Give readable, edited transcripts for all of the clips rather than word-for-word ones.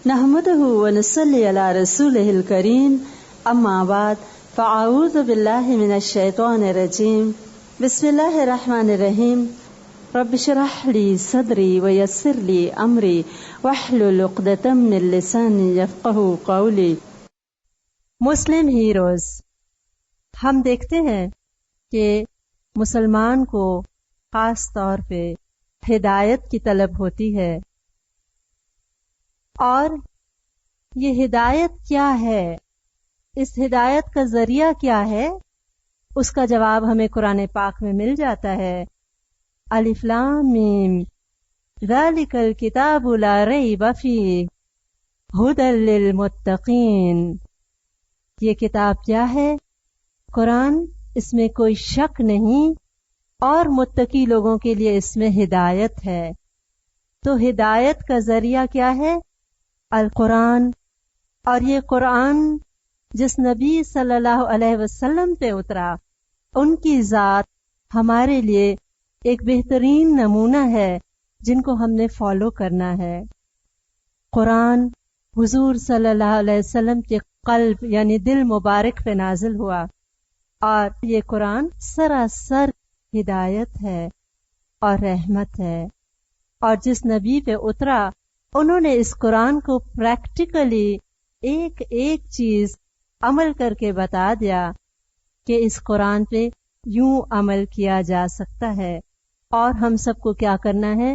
نحمده ونصلي على رسوله الكريم اما بعد فاعوذ بالله من الشيطان الرجيم بسم الله الرحمن الرحيم رب اشرح لي صدري ويسر لي امري واحلل عقدة من لساني يفقهوا قولي۔ مسلم ہیروز، ہم دیکھتے ہیں کہ مسلمان کو خاص طور پہ ہدایت کی طلب ہوتی ہے، اور یہ ہدایت کیا ہے، اس ہدایت کا ذریعہ کیا ہے، اس کا جواب ہمیں قرآن پاک میں مل جاتا ہے۔ الف لام میم ذالک الکتاب لا ریب فیہ ھدی للمتقین۔ یہ کتاب کیا ہے؟ قرآن، اس میں کوئی شک نہیں، اور متقی لوگوں کے لیے اس میں ہدایت ہے۔ تو ہدایت کا ذریعہ کیا ہے؟ القرآن۔ اور یہ قرآن جس نبی صلی اللہ علیہ وسلم پہ اترا، ان کی ذات ہمارے لیے ایک بہترین نمونہ ہے جن کو ہم نے فالو کرنا ہے۔ قرآن حضور صلی اللہ علیہ وسلم کے قلب یعنی دل مبارک پہ نازل ہوا، اور یہ قرآن سراسر ہدایت ہے اور رحمت ہے۔ اور جس نبی پہ اترا، انہوں نے اس قرآن کو پریکٹیکلی ایک ایک چیز عمل کر کے بتا دیا کہ اس قرآن پہ یوں عمل کیا جا سکتا ہے، اور ہم سب کو کیا کرنا ہے؟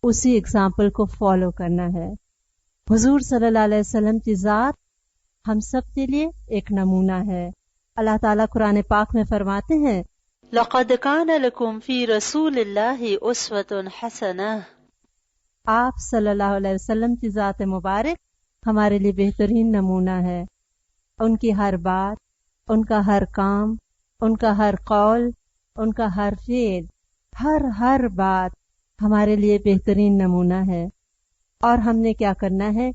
اسی ایگزامپل کو فالو کرنا ہے۔ حضور صلی اللہ علیہ وسلم کی ذات ہم سب کے لیے ایک نمونہ ہے۔ اللہ تعالیٰ قرآن پاک میں فرماتے ہیں، لقد كان لكم في رسول الله اسوة حسنة۔ آپ صلی اللہ علیہ وسلم کی ذات مبارک ہمارے لیے بہترین نمونہ ہے۔ ان کی ہر بات، ان کا ہر کام، ان کا ہر قول، ان کا ہر فعل، ہر بات ہمارے لیے بہترین نمونہ ہے۔ اور ہم نے کیا کرنا ہے؟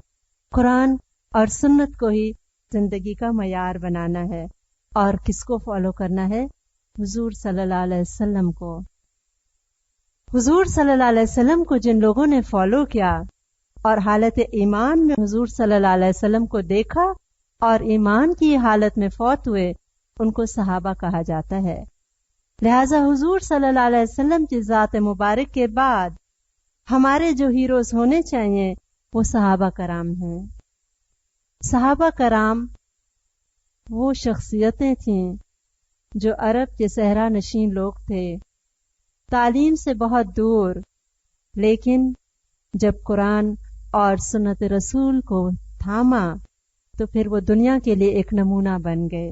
قرآن اور سنت کو ہی زندگی کا معیار بنانا ہے۔ اور کس کو فالو کرنا ہے؟ حضور صلی اللہ علیہ وسلم کو۔ حضور صلی اللہ علیہ وسلم کو جن لوگوں نے فالو کیا اور حالت ایمان میں حضور صلی اللہ علیہ وسلم کو دیکھا اور ایمان کی حالت میں فوت ہوئے، ان کو صحابہ کہا جاتا ہے۔ لہذا حضور صلی اللہ علیہ وسلم کی ذات مبارک کے بعد ہمارے جو ہیروز ہونے چاہیے وہ صحابہ کرام ہیں۔ صحابہ کرام وہ شخصیتیں تھیں جو عرب کے صحرا نشین لوگ تھے، تعلیم سے بہت دور، لیکن جب قرآن اور سنت رسول کو تھاما تو پھر وہ دنیا کے لیے ایک نمونہ بن گئے۔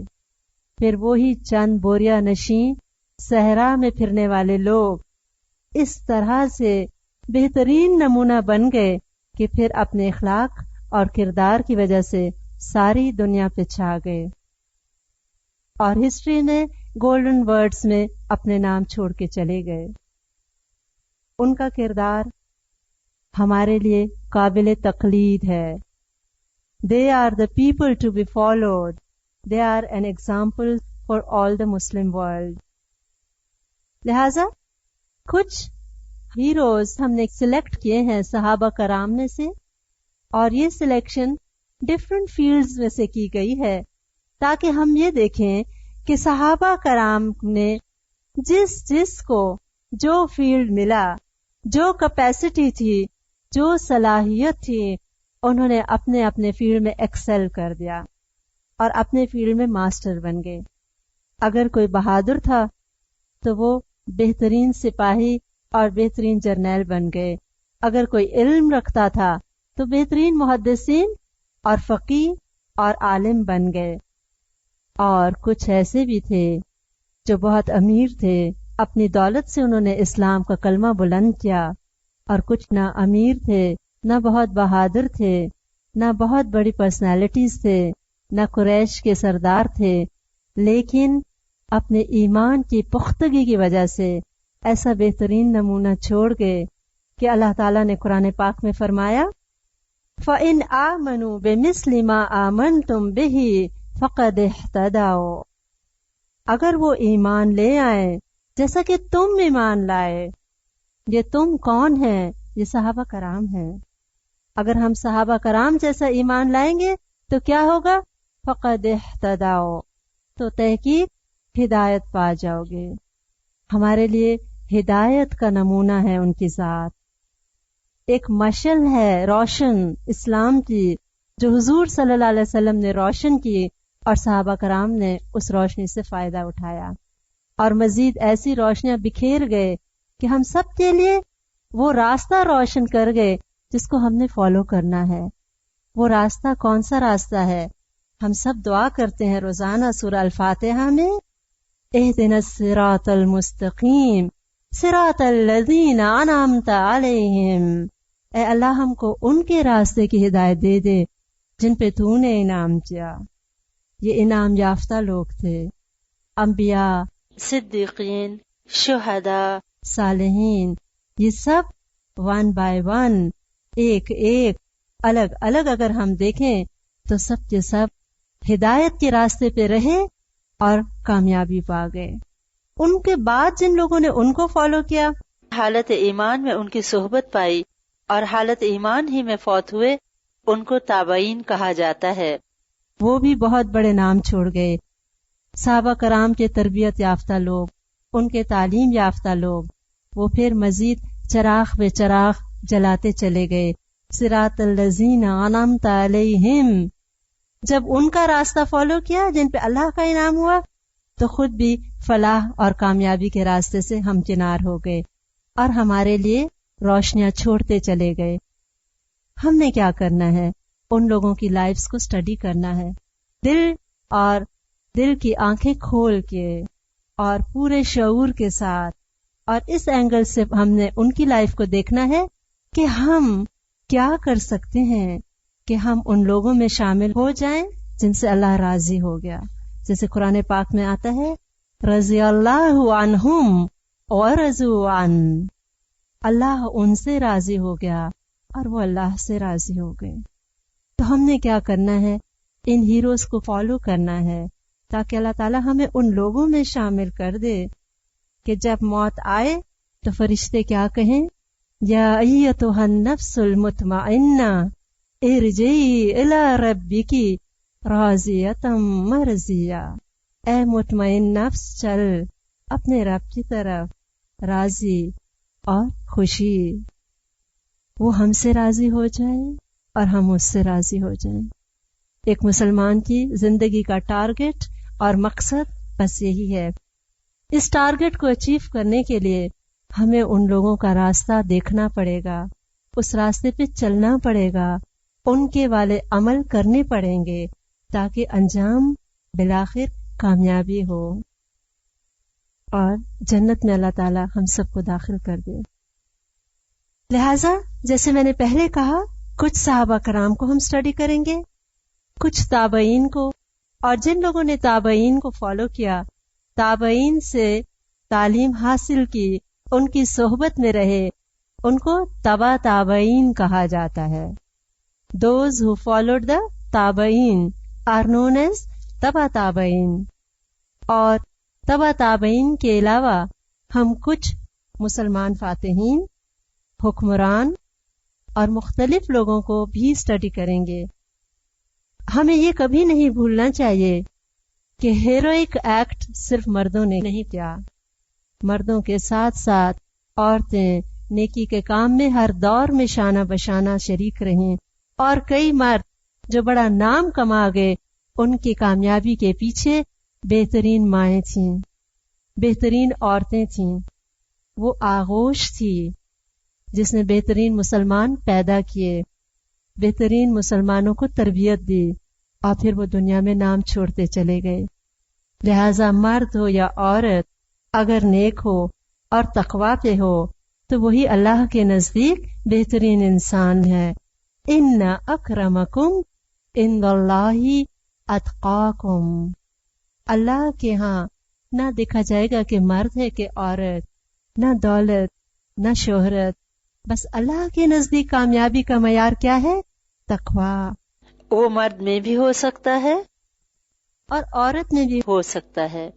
پھر وہی چند بوریا نشین صحرا میں پھرنے والے لوگ اس طرح سے بہترین نمونہ بن گئے کہ پھر اپنے اخلاق اور کردار کی وجہ سے ساری دنیا پہ چھا گئے، اور ہسٹری میں گولڈن ورڈز میں اپنے نام چھوڑ کے چلے گئے۔ ان کا کردار ہمارے لیے قابل تقلید ہے۔ They are the people to be followed. They are an example for all the Muslim world. لہذا کچھ ہیروز ہم نے سلیکٹ کیے ہیں صحابہ کرام میں سے، اور یہ سلیکشن ڈفرینٹ فیلڈز میں سے کی گئی ہے تاکہ ہم یہ دیکھیں کہ صحابہ کرام نے جس کو جو فیلڈ ملا، جو کیپیسٹی تھی، جو صلاحیت تھی، انہوں نے اپنے اپنے فیلڈ میں ایکسل کر دیا اور اپنے فیلڈ میں ماسٹر بن گئے۔ اگر کوئی بہادر تھا تو وہ بہترین سپاہی اور بہترین جرنیل بن گئے، اگر کوئی علم رکھتا تھا تو بہترین محدثین اور فقیہ اور عالم بن گئے۔ اور کچھ ایسے بھی تھے جو بہت امیر تھے، اپنی دولت سے انہوں نے اسلام کا کلمہ بلند کیا، اور کچھ نہ امیر تھے، نہ بہت بہادر تھے، نہ بہت بڑی پرسنالٹیز تھے، نہ قریش کے سردار تھے، لیکن اپنے ایمان کی پختگی کی وجہ سے ایسا بہترین نمونہ چھوڑ گئے کہ اللہ تعالیٰ نے قرآن پاک میں فرمایا، فَإِنْ آمَنُوا بِمِثْلِ مَا آمَنْتُمْ بِهِ فَقَدْ اهْتَدَوْا۔ اگر وہ ایمان لے آئیں جیسا کہ تم ایمان لائے۔ یہ تم کون ہیں؟ یہ صحابہ کرام ہیں۔ اگر ہم صحابہ کرام جیسا ایمان لائیں گے تو کیا ہوگا؟ فقد اہتدوا، تو تحقیق ہدایت پا جاؤ گے۔ ہمارے لیے ہدایت کا نمونہ ہے ان کی ذات، ایک مشعل ہے روشن اسلام کی جو حضور صلی اللہ علیہ وسلم نے روشن کی، اور صحابہ کرام نے اس روشنی سے فائدہ اٹھایا، اور مزید ایسی روشنیاں بکھیر گئے کہ ہم سب کے لیے وہ راستہ روشن کر گئے جس کو ہم نے فالو کرنا ہے۔ وہ راستہ کون سا راستہ ہے؟ ہم سب دعا کرتے ہیں روزانہ سورہ الفاتحہ میں، اہدنا الصراط المستقیم صراط الذین انعمت علیہم، اے اللہ ہم کو ان کے راستے کی ہدایت دے دے جن پہ تو نے انعام کیا۔ یہ انعام یافتہ لوگ تھے، انبیاء، صدیقین، شہداء، صالحین، یہ سب ون بائی ون، ایک ایک الگ الگ اگر ہم دیکھیں تو سب کے سب ہدایت کے راستے پہ رہے اور کامیابی پا گئے۔ ان کے بعد جن لوگوں نے ان کو فالو کیا، حالت ایمان میں ان کی صحبت پائی اور حالت ایمان ہی میں فوت ہوئے، ان کو تابعین کہا جاتا ہے۔ وہ بھی بہت بڑے نام چھوڑ گئے۔ صحابہ کرام کے تربیت یافتہ لوگ، ان کے تعلیم یافتہ لوگ، وہ پھر مزید چراغ بے چراغ جلاتے چلے گئے۔ صراط الذین انعمت علیہم، جب ان کا راستہ فالو کیا جن پہ اللہ کا انعام ہوا تو خود بھی فلاح اور کامیابی کے راستے سے ہمکنار ہو گئے اور ہمارے لیے روشنیاں چھوڑتے چلے گئے۔ ہم نے کیا کرنا ہے؟ ان لوگوں کی لائفز کو سٹڈی کرنا ہے، دل کی آنکھیں کھول کے اور پورے شعور کے ساتھ، اور اس اینگل سے ہم نے ان کی لائف کو دیکھنا ہے کہ ہم کیا کر سکتے ہیں کہ ہم ان لوگوں میں شامل ہو جائیں جن سے اللہ راضی ہو گیا۔ جیسے قرآن پاک میں آتا ہے رضی اللہ عنہم ورضوا عنہ، اللہ ان سے راضی ہو گیا اور وہ اللہ سے راضی ہو گئے۔ تو ہم نے کیا کرنا ہے؟ ان ہیروز کو فالو کرنا ہے تاکہ اللہ تعالیٰ ہمیں ان لوگوں میں شامل کر دے کہ جب موت آئے تو فرشتے کیا کہیں؟ یا ایتھا النفس المطمئنہ ارجعی الی ربک راضیۃ مرضیہ، اے مطمئن نفس چل اپنے رب کی طرف راضی اور خوشی، وہ ہم سے راضی ہو جائے اور ہم اس سے راضی ہو جائیں۔ ایک مسلمان کی زندگی کا ٹارگٹ اور مقصد بس یہی ہے۔ اس ٹارگٹ کو اچیو کرنے کے لیے ہمیں ان لوگوں کا راستہ دیکھنا پڑے گا، اس راستے پہ چلنا پڑے گا، ان کے والے عمل کرنے پڑیں گے تاکہ انجام بالآخر کامیابی ہو اور جنت میں اللہ تعالی ہم سب کو داخل کر دے۔ لہٰذا جیسے میں نے پہلے کہا، کچھ صحابہ کرام کو ہم سٹڈی کریں گے، کچھ تابعین کو، اور جن لوگوں نے تابعین کو فالو کیا، تابعین سے تعلیم حاصل کی، ان کی صحبت میں رہے، ان کو تبع تابعین کہا جاتا ہے۔ Those who followed the تابعین are known as تبع تابعین۔ اور تبع تابعین کے علاوہ ہم کچھ مسلمان فاتحین، حکمران اور مختلف لوگوں کو بھی سٹڈی کریں گے۔ ہمیں یہ کبھی نہیں بھولنا چاہیے کہ ہیروئک ایکٹ صرف مردوں نے نہیں کیا، مردوں کے ساتھ ساتھ عورتیں نیکی کے کام میں ہر دور میں شانہ بشانہ شریک رہیں، اور کئی مرد جو بڑا نام کما گئے، ان کی کامیابی کے پیچھے بہترین مائیں تھیں، بہترین عورتیں تھیں۔ وہ آغوش تھی جس نے بہترین مسلمان پیدا کیے، بہترین مسلمانوں کو تربیت دی، اور پھر وہ دنیا میں نام چھوڑتے چلے گئے۔ لہٰذا مرد ہو یا عورت اگر نیک ہو اور تقوی پہ ہو تو وہی اللہ کے نزدیک بہترین انسان ہے۔ ان اکرمکم عند اللہ اتقاکم، اللہ کے ہاں نہ دیکھا جائے گا کہ مرد ہے کہ عورت، نہ دولت نہ شہرت، بس اللہ کے نزدیک کامیابی کا معیار کیا ہے؟ تقوی۔ وہ مرد میں بھی ہو سکتا ہے اور عورت میں بھی، ہو سکتا ہے،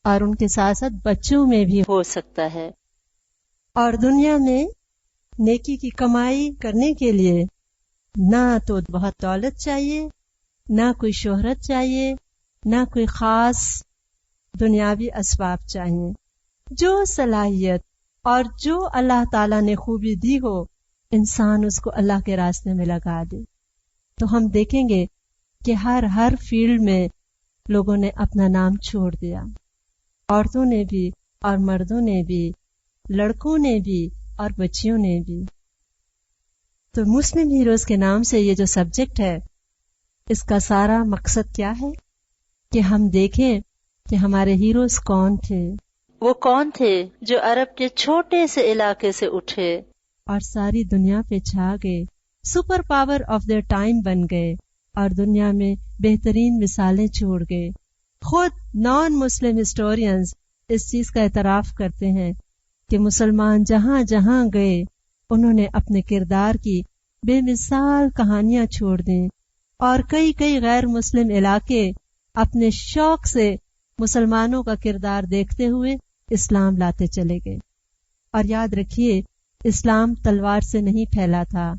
اور ان کے ساتھ ساتھ بچوں میں بھی ہو سکتا ہے۔ اور دنیا میں نیکی کی کمائی کرنے کے لیے نہ تو بہت دولت چاہیے، نہ کوئی شہرت چاہیے، نہ کوئی خاص دنیاوی اسباب چاہیے. جو صلاحیت اور جو اللہ تعالیٰ نے خوبی دی ہو، انسان اس کو اللہ کے راستے میں لگا دے. تو ہم دیکھیں گے کہ ہر فیلڈ میں لوگوں نے اپنا نام چھوڑ دیا، عورتوں نے بھی اور مردوں نے بھی، لڑکوں نے بھی اور بچیوں نے بھی. تو مسلم ہیروز کے نام سے یہ جو سبجیکٹ ہے، اس کا سارا مقصد کیا ہے کہ ہم دیکھیں کہ ہمارے ہیروز کون تھے. وہ کون تھے جو عرب کے چھوٹے سے علاقے سے اٹھے اور ساری دنیا پہ چھا گئے، super power of their time بن گئے اور دنیا میں بہترین مثالیں چھوڑ گئے. خود نان مسلم ہسٹورینز اس چیز کا اعتراف کرتے ہیں کہ مسلمان جہاں جہاں گئے انہوں نے اپنے کردار کی بے مثال کہانیاں چھوڑ دیں، اور کئی غیر مسلم علاقے اپنے شوق سے مسلمانوں کا کردار دیکھتے ہوئے اسلام لاتے چلے گئے. اور یاد رکھیے، اسلام تلوار سے نہیں پھیلا تھا،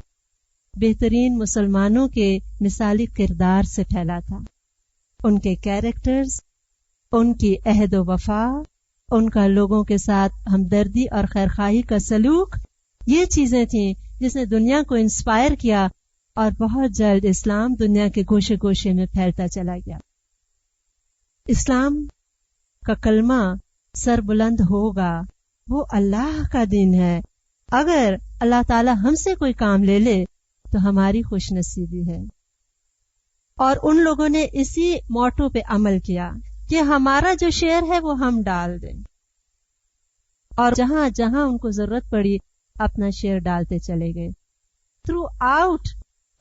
بہترین مسلمانوں کے مثالی کردار سے پھیلا تھا. ان کے کیریکٹرز، ان کی عہد و وفا، ان کا لوگوں کے ساتھ ہمدردی اور خیرخواہی کا سلوک، یہ چیزیں تھیں جس نے دنیا کو انسپائر کیا، اور بہت جلد اسلام دنیا کے گوشے گوشے میں پھیلتا چلا گیا. اسلام کا کلمہ سر بلند ہوگا، وہ اللہ کا دین ہے. اگر اللہ تعالی ہم سے کوئی کام لے لے تو ہماری خوش نصیبی ہے. اور ان لوگوں نے اسی موٹو پہ عمل کیا کہ ہمارا جو شیئر ہے وہ ہم ڈال دیں، اور جہاں جہاں ان کو ضرورت پڑی اپنا شیئر ڈالتے چلے گئے. تھرو آؤٹ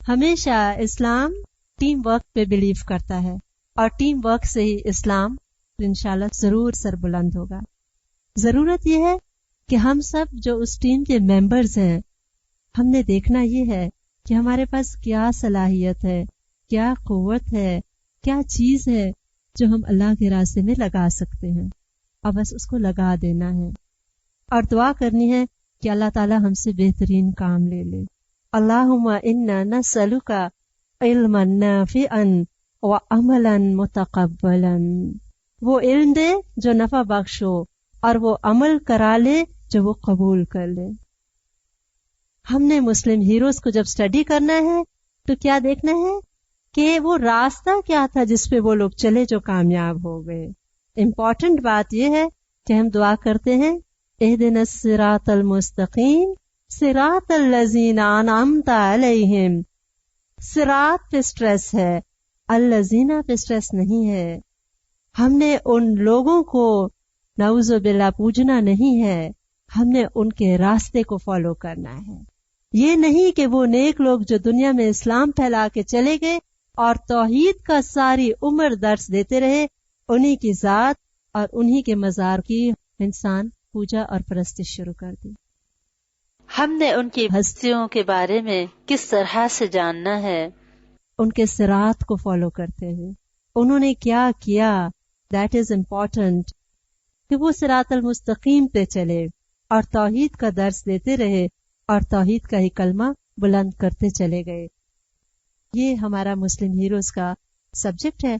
ہمیشہ اسلام ٹیم ورک پہ بلیو کرتا ہے، اور ٹیم ورک سے ہی اسلام انشاءاللہ ضرور سر بلند ہوگا. ضرورت یہ ہے کہ ہم سب جو اس ٹیم کے ممبرز ہیں، ہم نے دیکھنا یہ ہے کہ ہمارے پاس کیا صلاحیت ہے، کیا قوت ہے، کیا چیز ہے جو ہم اللہ کے راستے میں لگا سکتے ہیں، اور بس اس کو لگا دینا ہے اور دعا کرنی ہے کہ اللہ تعالی ہم سے بہترین کام لے لے. اللہم انا نسألک علما نافعا وعملا متقبلا. وہ علم دے جو نفع بخش ہو، اور وہ عمل کرا لے جو وہ قبول کر لے. ہم نے مسلم ہیروز کو جب اسٹڈی کرنا ہے تو کیا دیکھنا ہے کہ وہ راستہ کیا تھا جس پہ وہ لوگ چلے جو کامیاب ہو گئے. امپورٹنٹ بات یہ ہے کہ ہم دعا کرتے ہیں اہدنا الصراط المستقیم صراط الذین انعمت علیہم. صراط پہ سٹریس ہے، الذین پہ سٹریس نہیں ہے. ہم نے ان لوگوں کو نعوذ باللہ پوجنا نہیں ہے، ہم نے ان کے راستے کو فالو کرنا ہے. یہ نہیں کہ وہ نیک لوگ جو دنیا میں اسلام پھیلا کے چلے گئے اور توحید کا ساری عمر درس دیتے رہے، انہی کی ذات اور انہی کے مزار کی انسان پوجا اور پرستش شروع کر دی. ہم نے ان کی ہستیوں کے بارے میں کس طرح سے جاننا ہے؟ ان کے صراط کو فالو کرتے ہیں. انہوں نے کیا کیا، دیٹ از امپورٹنٹ، کہ وہ صراط المستقیم پہ چلے اور توحید کا درس دیتے رہے اور توحید کا ہی کلمہ بلند کرتے چلے گئے. یہ ہمارا مسلم ہیروز کا سبجیکٹ ہے.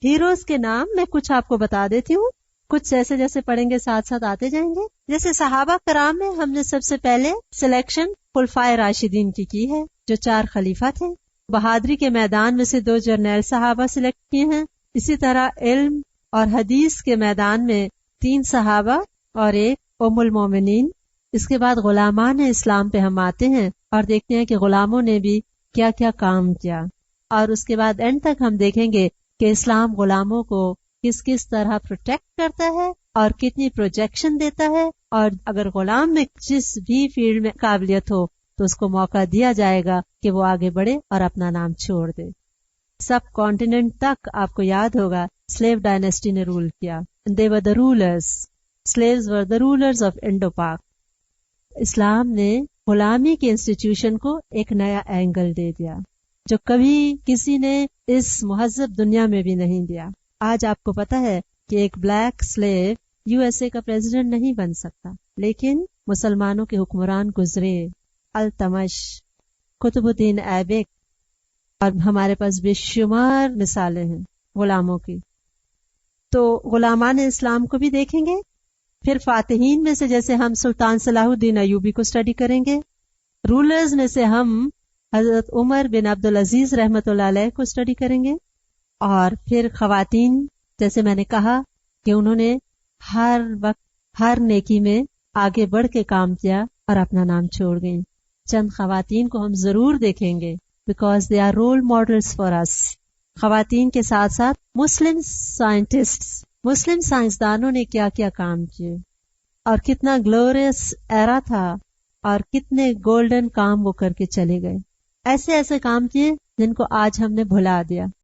ہیروز کے نام میں کچھ آپ کو بتا دیتی ہوں، کچھ جیسے جیسے پڑھیں گے ساتھ ساتھ آتے جائیں گے. جیسے صحابہ کرام میں ہم نے سب سے پہلے سلیکشن خلفائے راشدین کی ہے، جو 4 خلیفہ تھے. بہادری کے میدان میں سے 2 جرنیل صحابہ سلیکٹ کیے ہیں. اسی طرح علم اور حدیث کے میدان میں 3 صحابہ اور 1 ام المومنین. اس کے بعد غلامان اسلام پہ ہم آتے ہیں اور دیکھتے ہیں کہ غلاموں نے بھی کیا کیا کام کیا، اور اس کے بعد اینڈ تک ہم دیکھیں گے کہ اسلام غلاموں کو کس کس طرح پروٹیکٹ کرتا ہے اور کتنی پروجیکشن دیتا ہے، اور اگر غلام میں جس بھی فیلڈ میں قابلیت ہو تو اس کو موقع دیا جائے گا کہ وہ آگے بڑھے اور اپنا نام چھوڑ دے. سب کانٹیننٹ تک آپ کو یاد ہوگا سلیو ڈائنیسٹی نے رول کیا. They were the rulers. Slaves were the rulers of Indo-Pak. اسلام نے غلامی کے انسٹیٹیوشن کو ایک نیا اینگل دے دیا جو کبھی کسی نے اس مہذب دنیا میں بھی نہیں دیا. آج آپ کو پتا ہے کہ ایک بلیک سلیو USA کا پریزیڈنٹ نہیں بن سکتا، لیکن مسلمانوں کے حکمران گزرے. التمش قطب الدین ایبک، اور ہمارے پاس بے شمار مثالیں ہیں غلاموں کی. تو غلامان اسلام کو بھی دیکھیں گے. پھر فاتحین میں سے جیسے ہم سلطان صلاح الدین ایوبی کو اسٹڈی کریں گے. رولرز میں سے ہم حضرت عمر بن عبدالعزیز رحمۃ اللہ علیہ کو اسٹڈی کریں گے. اور پھر خواتین، جیسے میں نے کہا کہ انہوں نے ہر وقت ہر نیکی میں آگے بڑھ کے کام کیا اور اپنا نام چھوڑ گئیں. چند خواتین کو ہم ضرور دیکھیں گے because they are role models for us. خواتین کے ساتھ ساتھ مسلم سائنٹسٹ، مسلم سائنسدانوں نے کیا کیا کام کیے اور کتنا گلوریس ایرا تھا اور کتنے گولڈن کام وہ کر کے چلے گئے. ایسے ایسے کام کیے جن کو آج ہم نے بھلا دیا.